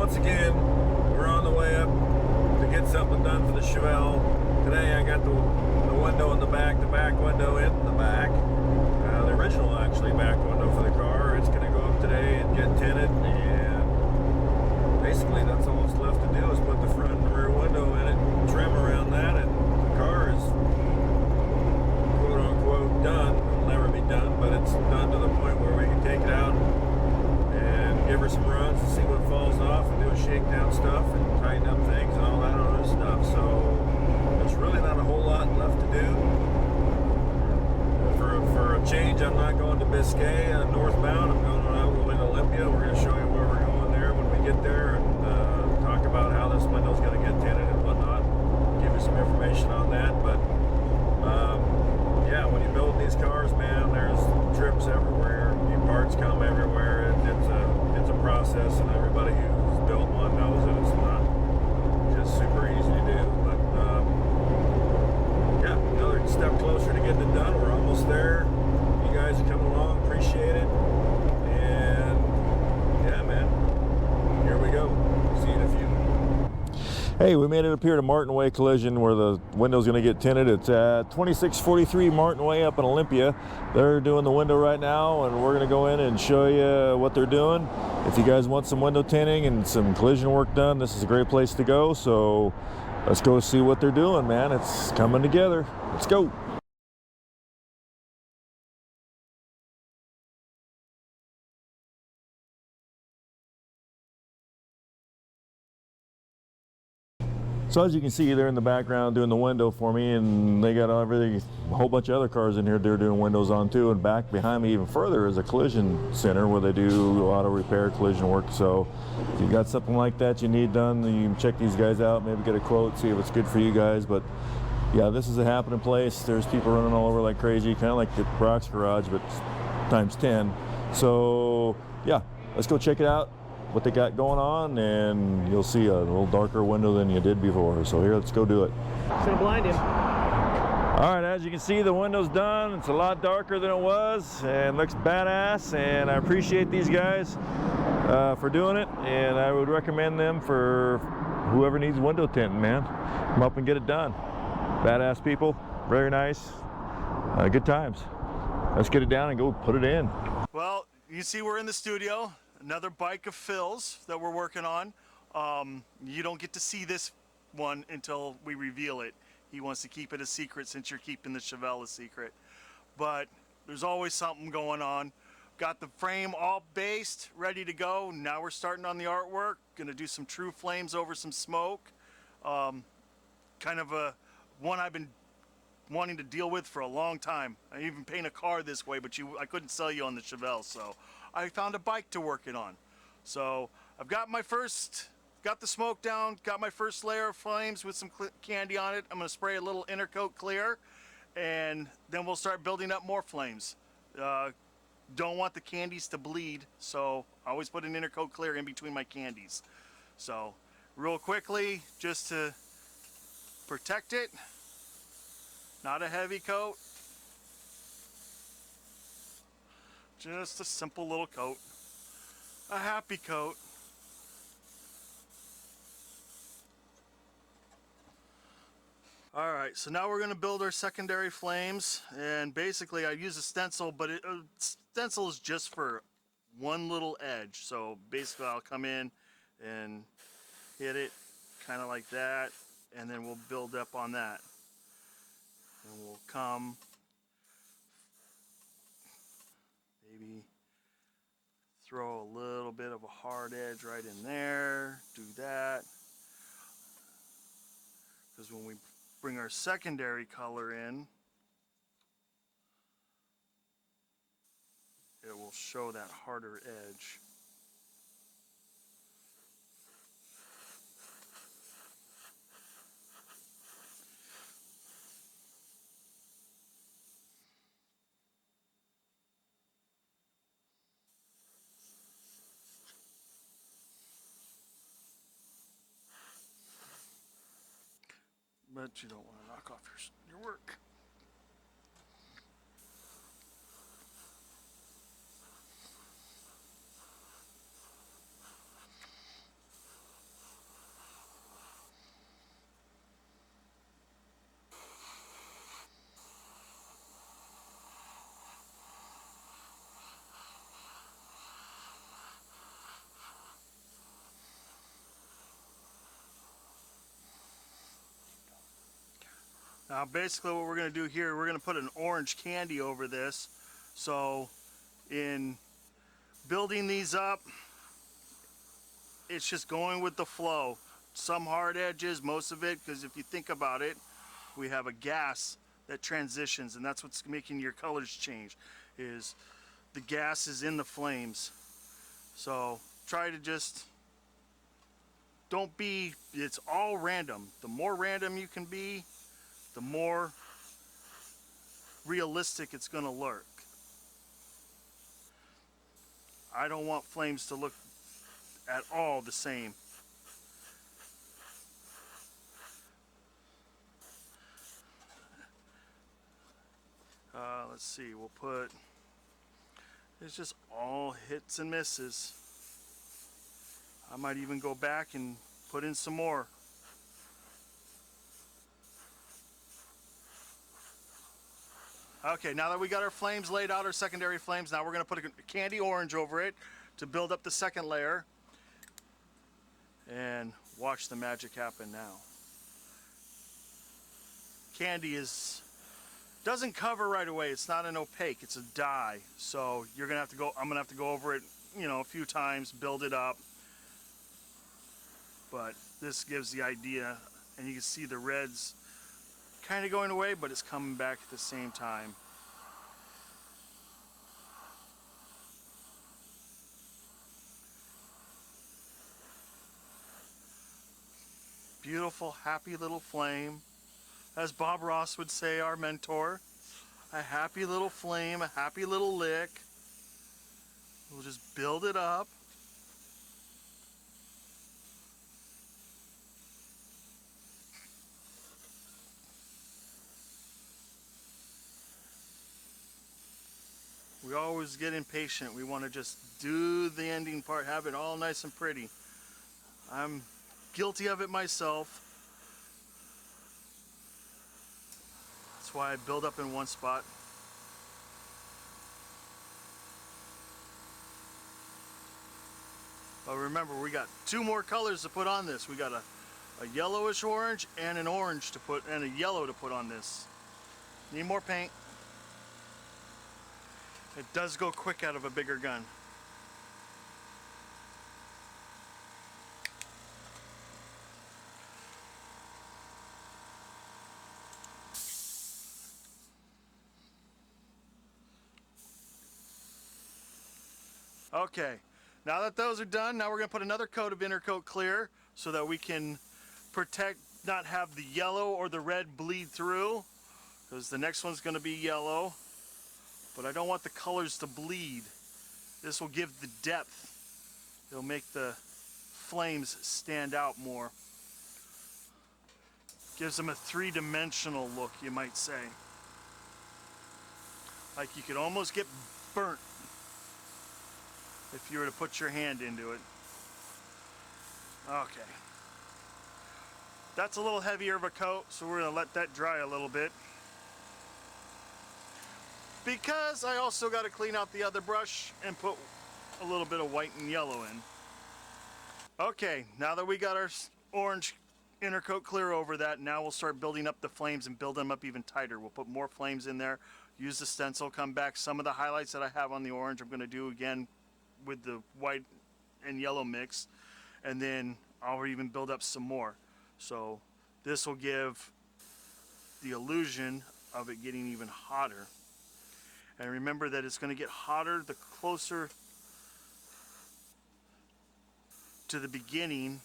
once again, we're on the way up to get something done for the Chevelle. Today I got the window in the back window in the back. The original actually back window for the car. It's going to go up today and get tinted, and basically that's all that's left to do is put the front and rear window in it, trim around that, and the car is quote unquote done. It'll never be done, but it's done to the point where we can take it out and give her some runs and see what falls off and do a shakedown stuff and tighten up things and all that other stuff. So there's really not a whole lot left to do. For a change, I'm not going to Biscay northbound. I'm going to Olympia. We're going to show you where we're going there when we get there, and talk about how this window's going to get tinted and whatnot. Give you some information on that. But yeah, when you build these cars, man, there's trips everywhere. New parts come everywhere. It's a process, and everybody who's built one knows that it's not just super easy to do. But yeah, another step closer to getting it done. We're almost there. You guys are coming along, appreciate it. And yeah, man, here we go. See you in a few. Hey, we made it up here to Martin Way Collision where the window's going to get tinted. It's at 2643 Martin Way up in Olympia. They're doing the window right now, and we're going to go in and show you what they're doing. If you guys want some window tinting and some collision work done, this is a great place to go. So let's go see what they're doing, man. It's coming together. Let's go. So as you can see, they're in the background doing the window for me, and they got everything, a whole bunch of other cars in here they're doing windows on too. And back behind me even further is a collision center where they do auto repair, collision work. So if you got something like that you need done, then you can check these guys out, maybe get a quote, see if it's good for you guys. But yeah, this is a happening place. There's people running all over like crazy, kind of like the Brock's garage, but times 10. So yeah, let's go check it out, what they got going on, and you'll see a little darker window than you did before. So here, let's go do it. It's gonna blind him. All right, as you can see, the window's done. It's a lot darker than it was and looks badass, and I appreciate these guys for doing it, and I would recommend them for whoever needs window tinting, man. Come up and get it done. Badass people, very nice, good times. Let's get it down and go put it in. Well, you see we're in the studio. Another bike of Phil's that we're working on. You don't get to see this one until we reveal it. He wants to keep it a secret since you're keeping the Chevelle a secret. But there's always something going on. Got the frame all based, ready to go. Now we're starting on the artwork. Gonna do some true flames over some smoke. Kind of a one I've been wanting to deal with for a long time. I even paint a car this way, but I couldn't sell you on the Chevelle, so I found a bike to work it on. So I've got got the smoke down, got my first layer of flames with some candy on it. I'm gonna spray a little inner coat clear, and then we'll start building up more flames. Don't want the candies to bleed, so I always put an inner coat clear in between my candies. So real quickly, just to protect it, not a heavy coat. Just a simple little coat. A happy coat. Alright, so now we're going to build our secondary flames, and basically I use a stencil, but stencil is just for one little edge. So basically I'll come in and hit it kind of like that, and then we'll build up on that. And we'll come maybe throw a little bit of a hard edge right in there, do that, because when we bring our secondary color in, it will show that harder edge. But you don't want to knock off your work. Now basically what we're going to do here, we're going to put an orange candy over this. So in building these up, it's just going with the flow. Some hard edges, most of it, because if you think about it, we have a gas that transitions, and that's what's making your colors change, is the gas is in the flames. So try to just, don't be, it's all random. The more random you can be, the more realistic it's going to look. I don't want flames to look at all the same. Let's see, we'll put, it's just all hits and misses. I might even go back and put in some more. Okay, now that we got our flames laid out, our secondary flames, now we're going to put a candy orange over it to build up the second layer. And watch the magic happen now. Candy doesn't cover right away. It's not an opaque, it's a dye. So you're gonna have to go, I'm gonna have to go over it, you know, a few times, build it up. But this gives the idea, and you can see the reds kind of going away, but it's coming back at the same time. Beautiful, happy little flame. As Bob Ross would say, our mentor, a happy little flame, a happy little lick. We'll just build it up. We always get impatient. We want to just do the ending part, have it all nice and pretty. I'm guilty of it myself. That's why I build up in one spot. But remember, we got two more colors to put on this. We got a yellowish orange and an orange to put, and a yellow to put on this. Need more paint. It does go quick out of a bigger gun. Okay, now that those are done, now we're going to put another coat of Intercoat Clear so that we can protect, not have the yellow or the red bleed through, because the next one's going to be yellow. But I don't want the colors to bleed. This will give the depth. It'll make the flames stand out more. Gives them a three-dimensional look, you might say. Like you could almost get burnt if you were to put your hand into it. Okay. That's a little heavier of a coat, so we're going to let that dry a little bit. Because I also got to clean out the other brush and put a little bit of white and yellow in. Okay, now that we got our orange Intercoat Clear over that, now we'll start building up the flames and build them up even tighter. We'll put more flames in there, use the stencil, come back. Some of the highlights that I have on the orange I'm going to do again with the white and yellow mix, and then I'll even build up some more. So this will give the illusion of it getting even hotter. And remember that it's going to get hotter the closer to the beginning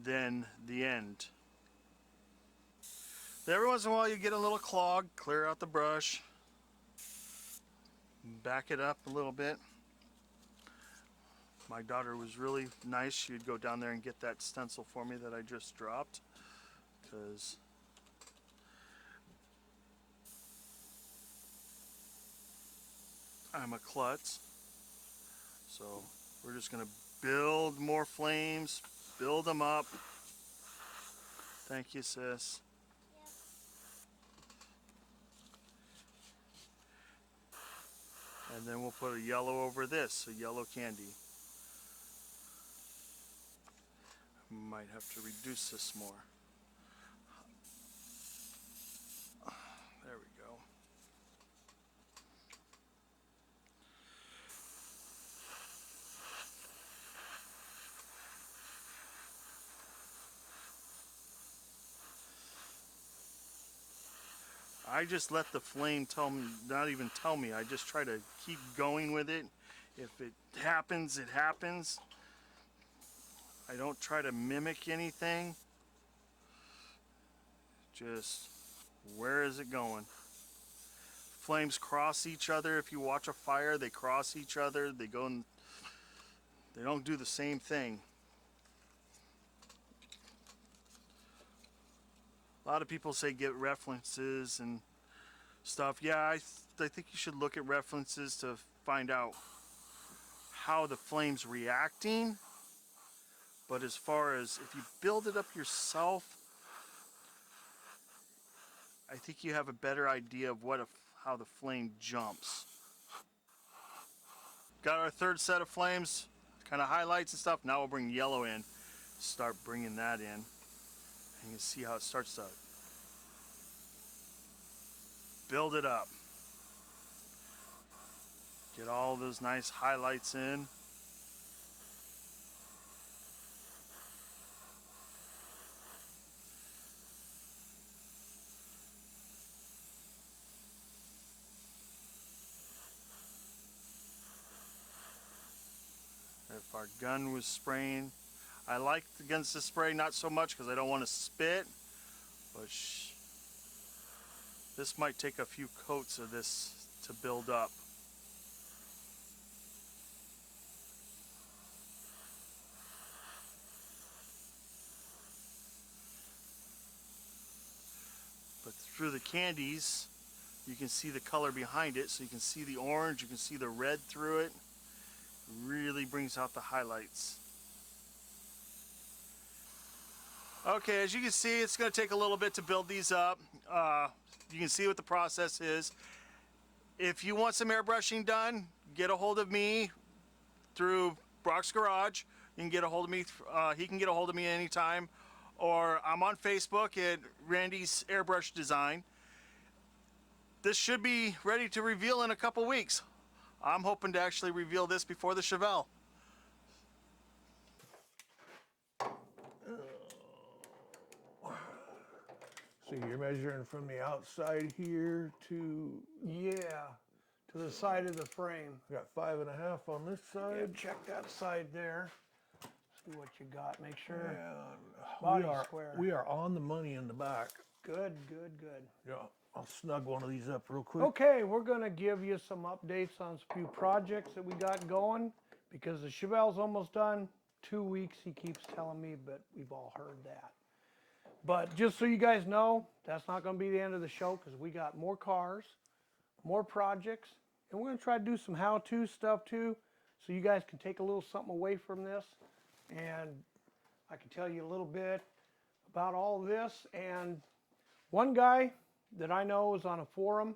than the end. Every once in a while you get a little clog, clear out the brush, back it up a little bit. My daughter was really nice. She'd go down there and get that stencil for me that I just dropped, because I'm a klutz. So we're just going to build more flames, build them up. Thank you, sis. And then we'll put a yellow over this, a yellow candy. Might have to reduce this more. I just let the flame tell me, not even tell me. I just try to keep going with it. If it happens, it happens. I don't try to mimic anything. Just, where is it going? Flames cross each other. If you watch a fire, they cross each other. They go and they don't do the same thing. A lot of people say get references and stuff. Yeah, I think you should look at references to find out how the flame's reacting. But as far as if you build it up yourself, I think you have a better idea of how the flame jumps. Got our third set of flames, kind of highlights and stuff. Now we'll bring yellow in. Start bringing that in. And you can see how it starts to build it up. Get all those nice highlights in. If our gun was spraying, I like against the spray not so much because I don't want to spit, but this might take a few coats of this to build up. But through the candies, you can see the color behind it, so you can see the orange, you can see the red through it. Really brings out the highlights. Okay, as you can see, it's going to take a little bit to build these up. You can see what the process is. If you want some airbrushing done, get a hold of me through Brock's Garage. You can get a hold of me. He can get a hold of me anytime. Or I'm on Facebook at Randy's Airbrush Design. This should be ready to reveal in a couple weeks. I'm hoping to actually reveal this before the Chevelle. So you're measuring from the outside here to... Yeah, to the side of the frame. I got 5.5 on this Yeah, side. check that side there. See what you got. Make sure And body square. we are on the money in the back. Good, good, good. Yeah, I'll snug one of these up real quick. Okay, we're gonna give you some updates on a few projects that we got going because the Chevelle's almost done. 2 weeks, he keeps telling me, but we've all heard that. But just so you guys know, that's not gonna be the end of the show because we got more cars, more projects, and we're gonna try to do some how-to stuff too, so you guys can take a little something away from this. And I can tell you a little bit about all this. And one guy that I know is on a forum,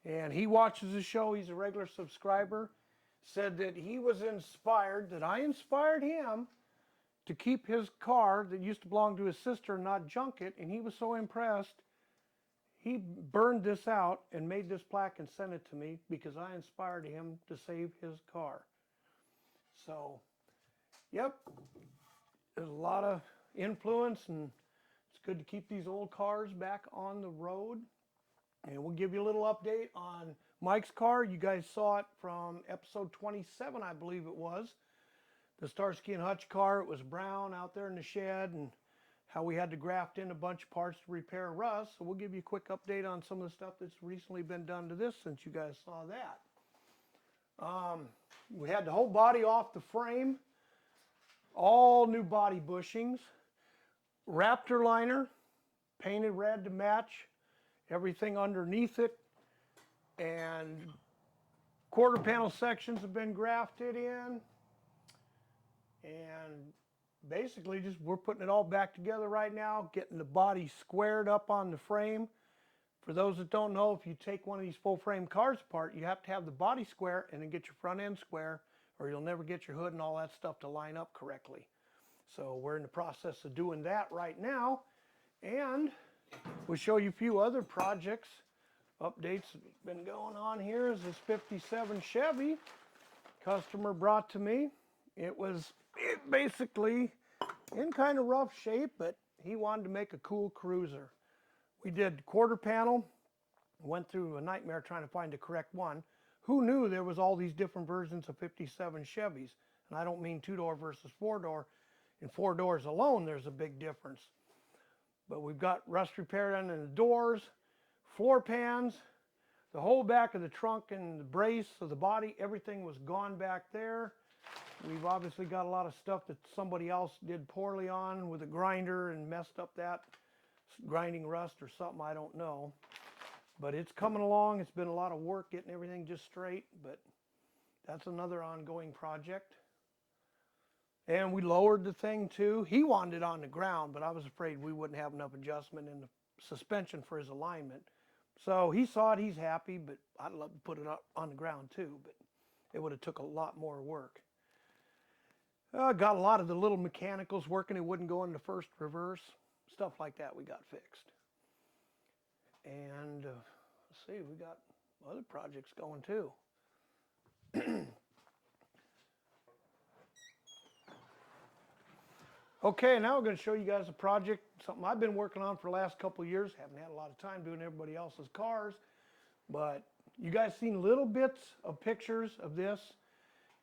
and he watches the show, he's a regular subscriber, said that he was inspired, that I inspired him to keep his car that used to belong to his sister and not junk it, and he was so impressed, he burned this out and made this plaque and sent it to me because I inspired him to save his car. So, yep, there's a lot of influence, and it's good to keep these old cars back on the road. And we'll give you a little update on Mike's car. You guys saw it from episode 27, I believe it was. The Starsky and Hutch car. It was brown out there in the shed, and how we had to graft in a bunch of parts to repair rust. So we'll give you a quick update on some of the stuff that's recently been done to this since you guys saw that. We had the whole body off the frame. All new body bushings. Raptor liner, painted red to match everything underneath it. And quarter panel sections have been grafted in. And basically just we're putting it all back together right now, getting the body squared up on the frame. For those that don't know, if you take one of these full frame cars apart, you have to have the body square and then get your front end square, or you'll never get your hood and all that stuff to line up correctly. So we're in the process of doing that right now. And we'll show you a few other projects, updates that have been going on here. Is this 57 Chevy customer brought to me. It was basically in kind of rough shape, but he wanted to make a cool cruiser. We did quarter panel Went through a nightmare trying to find the correct one. Who knew there was all these different versions of 57 Chevys? And I don't mean two-door versus four-door. In four doors alone, there's a big difference. But we've got rust repair done in the doors, floor pans, the whole back of the trunk and the brace of the body, everything was gone back there. We've obviously got a lot of stuff that somebody else did poorly on with a grinder and messed up that grinding rust or something, I don't know. But it's coming along. It's been a lot of work getting everything just straight, but that's another ongoing project. And we lowered the thing too. He wanted it on the ground, but I was afraid we wouldn't have enough adjustment in the suspension for his alignment. So he saw it, he's happy, but I'd love to put it up on the ground too, but it would have took a lot more work. Got a lot of the little mechanicals working. It wouldn't go into first reverse. Stuff like that we got fixed. And let's see, we got other projects going too. Okay, now we're going to show you guys a project, something I've been working on for the last couple of years. Haven't had a lot of time doing everybody else's cars, but you guys seen little bits of pictures of this,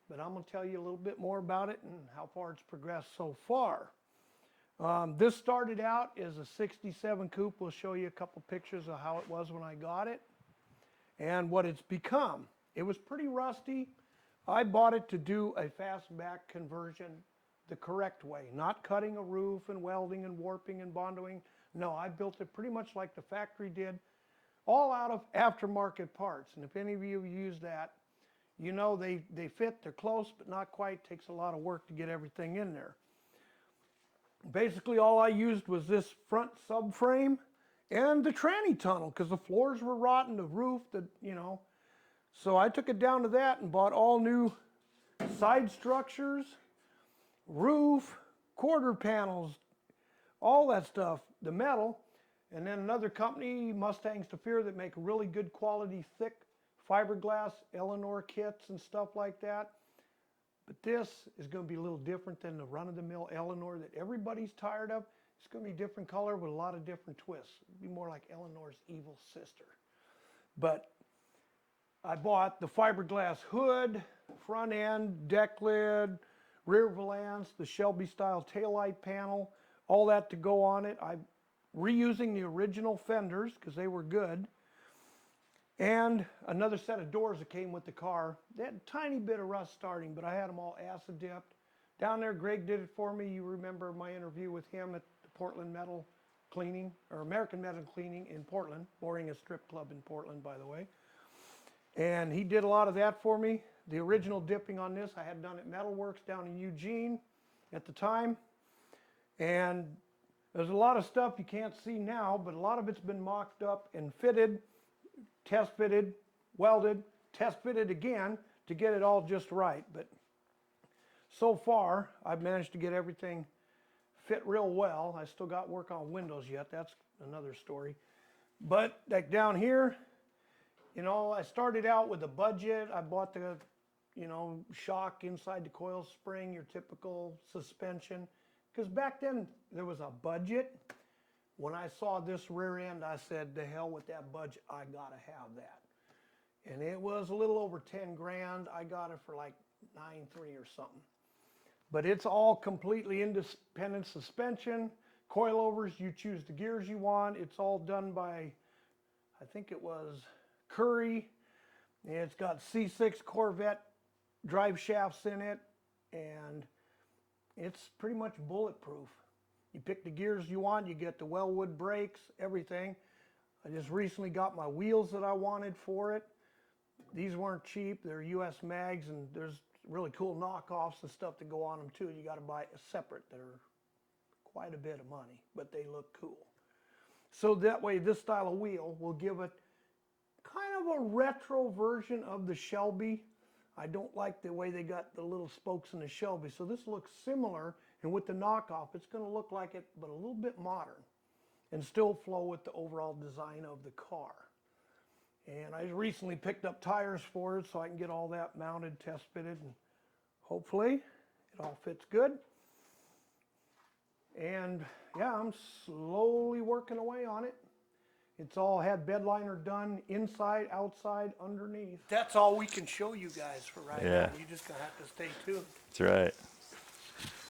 but I'm going to tell you a little bit more about it and how far it's progressed so far. This started out as a 67 coupe. We'll show you a couple pictures of how it was when I got it and what it's become. It was pretty rusty. I bought it to do a fastback conversion the correct way, not cutting a roof and welding and warping and bondoing. No, I built it pretty much like the factory did, all out of aftermarket parts. And if any of you use that, you know they fit, they're close, but not quite. Takes a lot of work to get everything in there. Basically, all I used was this front subframe and the tranny tunnel because the floors were rotten, the roof, So I took it down to that and bought all new side structures, roof, quarter panels, all that stuff, the metal. And then another company, Mustangs to Fear, that make really good quality, thick fiberglass Eleanor kits and stuff like that. But this is going to be a little different than the run-of-the-mill Eleanor that everybody's tired of. It's going to be a different color with a lot of different twists. It'll be more like Eleanor's evil sister. But I bought the fiberglass hood, front end, deck lid, rear valance, the Shelby style taillight panel, all that to go on it. I'm reusing the original fenders because they were good. And another set of doors that came with the car. They had a tiny bit of rust starting, but I had them all acid dipped. Down there, Greg did it for me. You remember my interview with him at the Portland Metal Cleaning, or American Metal Cleaning in Portland, Boring a strip club in Portland, by the way. And he did a lot of that for me. The original dipping on this I had done at Metalworks down in Eugene at the time. And there's a lot of stuff you can't see now, but a lot of it's been mocked up and fitted, test fitted, welded, test fitted again to get it all just right. But so far, I've managed to get everything fit real well. I still got work on windows yet. That's another story. But like down here, I started out with a budget. I bought the, shock inside the coil spring, your typical suspension. Because back then, there was a budget. When I saw this rear end, I said, the hell with that budget, I gotta have that. And it was a little over 10 grand. I got it for like 9.3 or something. But it's all completely independent suspension. Coilovers, you choose the gears you want. It's all done by, I think it was Curry. And it's got C6 Corvette drive shafts in it. And it's pretty much bulletproof. You pick the gears you want, you get the Wellwood brakes, everything. I just recently got my wheels that I wanted for it. These weren't cheap, they're US mags, and there's really cool knockoffs and stuff that go on them too. You gotta buy a separate, they're quite a bit of money, but they look cool. So that way, this style of wheel will give it kind of a retro version of the Shelby. I don't like the way they got the little spokes in the Shelby, so this looks similar, and with the knockoff, it's going to look like it, but a little bit modern, and still flow with the overall design of the car. And I recently picked up tires for it, so I can get all that mounted, test fitted, and hopefully it all fits good. And yeah, I'm slowly working away on it. It's all had bed liner done, inside, outside, underneath. That's all we can show you guys for right Yeah. now. You're just gonna have to stay tuned. That's right.